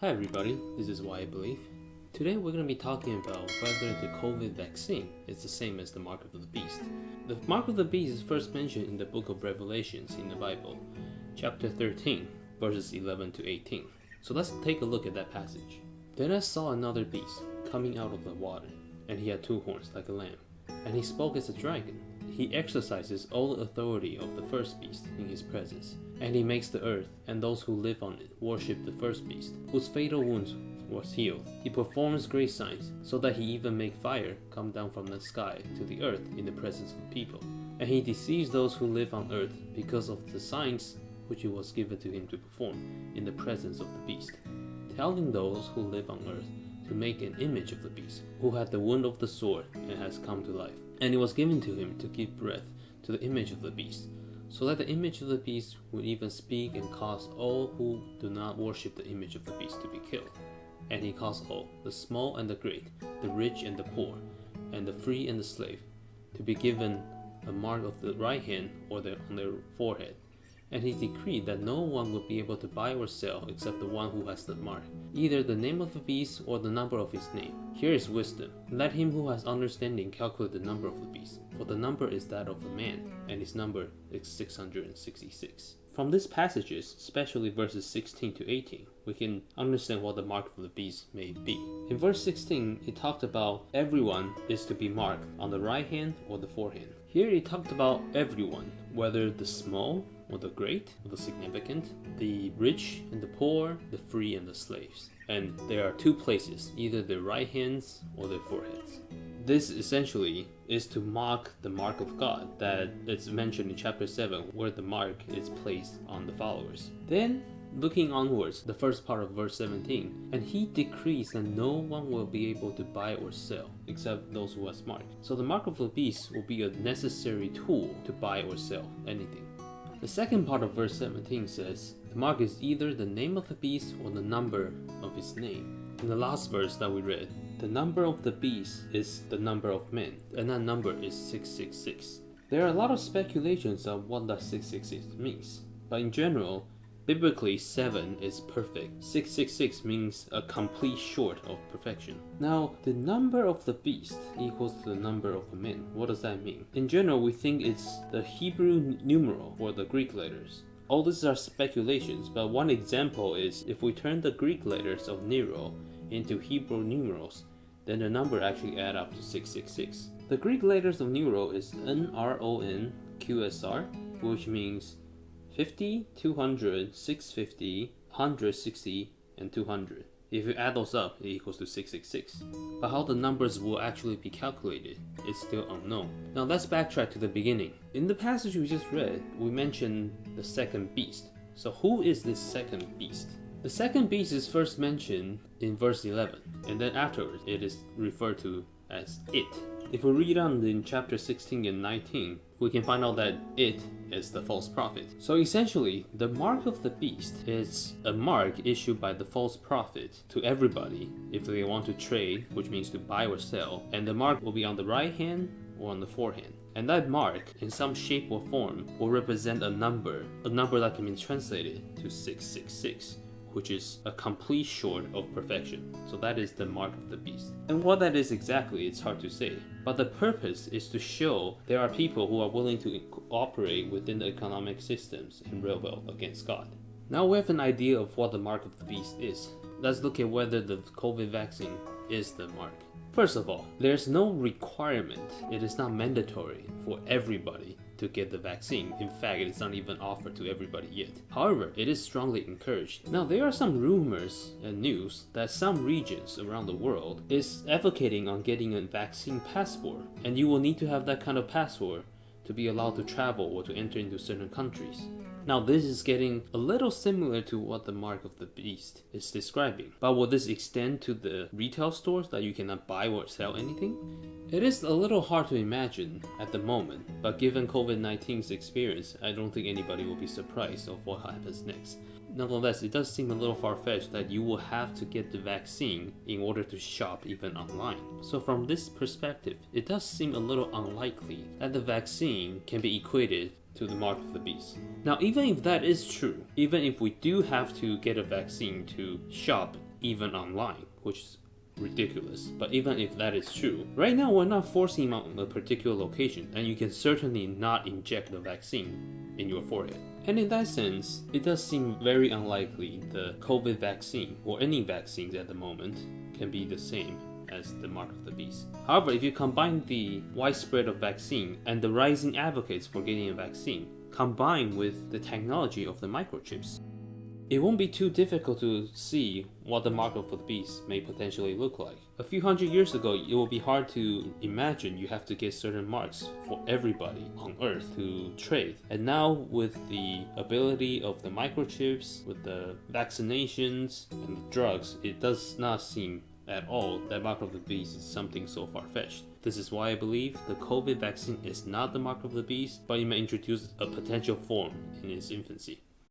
Hi everybody, this is Why I Believe. Today we're going to be talking about whether the COVID vaccine is the same as the mark of the beast. The mark of the beast is first mentioned in the book of Revelations in the Bible, chapter 13, verses 11 to 18. So let's take a look at that passage. Then I saw another beast coming out of the water, and he had two horns like a lamb, and he spoke as a dragon. He exercises all the authority of the first beast in his presence, and he makes the earth and those who live on it worship the first beast, whose fatal wounds was healed. He performs great signs, so that he even makes fire come down from the sky to the earth in the presence of the people. And he deceives those who live on earth because of the signs which it was given to him to perform in the presence of the beast, telling those who live on earth to make an image of the beast, who had the wound of the sword and has come to life. And it was given to him to give breath to the image of the beast, so that the image of the beast would even speak and cause all who do not worship the image of the beast to be killed. And he caused all, the small and the great, the rich and the poor, and the free and the slave, to be given a mark of the right hand or on their forehead. And he decreed that no one would be able to buy or sell except the one who has the mark, either the name of the beast or the number of his name. Here is wisdom. Let him who has understanding calculate the number of the beast, for the number is that of a man, and his number is 666. From these passages, especially verses 16 to 18, we can understand what the mark of the beast may be. In verse 16, it talked about everyone is to be marked on the right hand or the forehand. Here it talked about everyone, whether the small or the great or the significant, the rich and the poor, the free and the slaves. And there are two places, either their right hands or their foreheads. This essentially is to mark the mark of God that it's mentioned in chapter 7, where the mark is placed on the followers. Then, looking onwards, the first part of verse 17, and he decrees that no one will be able to buy or sell except those who has marked. So the mark of the beast will be a necessary tool to buy or sell anything. The second part of verse 17 says, the mark is either the name of the beast or the number of his name. In the last verse that we read, the number of the beast is the number of men, and that number is 666. There are a lot of speculations on what that 666 means, but in general, biblically 7 is perfect. 666 means a complete short of perfection. Now, the number of the beast equals to the number of the men. What does that mean? In general, we think it's the Hebrew numeral or the Greek letters. All these are speculations, but one example is if we turn the Greek letters of Nero into Hebrew numerals, then the number actually adds up to 666. The Greek letters of Nero is NRONQSR, which means 50, 200, 650, 160, and 200. If you add those up, it equals to 666. But how the numbers will actually be calculated is still unknown. Now let's backtrack to the beginning. In the passage we just read, we mentioned the second beast. So who is this second beast? The second beast is first mentioned in verse 11, and then afterwards it is referred to as it. If we read on in chapter 16 and 19, we can find out that it is the false prophet. So essentially, the mark of the beast is a mark issued by the false prophet to everybody if they want to trade, which means to buy or sell, and the mark will be on the right hand or on the forehand. And that mark, in some shape or form, will represent a number that can be translated to 666. Which is a complete short of perfection. So that is the mark of the beast. And what that is exactly, it's hard to say. But the purpose is to show there are people who are willing to operate within the economic systems and rebel against God. Now we have an idea of what the mark of the beast is. Let's look at whether the COVID vaccine is the mark. First of all, there's no requirement. It is not mandatory for everybody to get the vaccine. In fact, it is not even offered to everybody yet. However, it is strongly encouraged. Now, there are some rumors and news that some regions around the world is advocating on getting a vaccine passport, and you will need to have that kind of passport to be allowed to travel or to enter into certain countries. Now, this is getting a little similar to what the mark of the beast is describing. But will this extend to the retail stores that you cannot buy or sell anything? It is a little hard to imagine at the moment, but given COVID-19's experience, I don't think anybody will be surprised of what happens next. Nonetheless, it does seem a little far-fetched that you will have to get the vaccine in order to shop even online. So from this perspective, it does seem a little unlikely that the vaccine can be equated to the mark of the beast. Now, even if that is true, even if we do have to get a vaccine to shop even online, which is ridiculous. But even if that is true, right now we're not forcing him on a particular location, and you can certainly not inject the vaccine in your forehead. And in that sense, it does seem very unlikely the COVID vaccine, or any vaccines at the moment, can be the same as the mark of the beast. However, if you combine the widespread of vaccine and the rising advocates for getting a vaccine, combined with the technology of the microchips, it won't be too difficult to see what the mark of the beast may potentially look like. A few hundred years ago, it will be hard to imagine you have to get certain marks for everybody on Earth to trade. And now, with the ability of the microchips, with the vaccinations and the drugs, it does not seem at all that mark of the beast is something so far-fetched. This is why I believe the COVID vaccine is not the mark of the beast, but it may introduce a potential form in its infancy.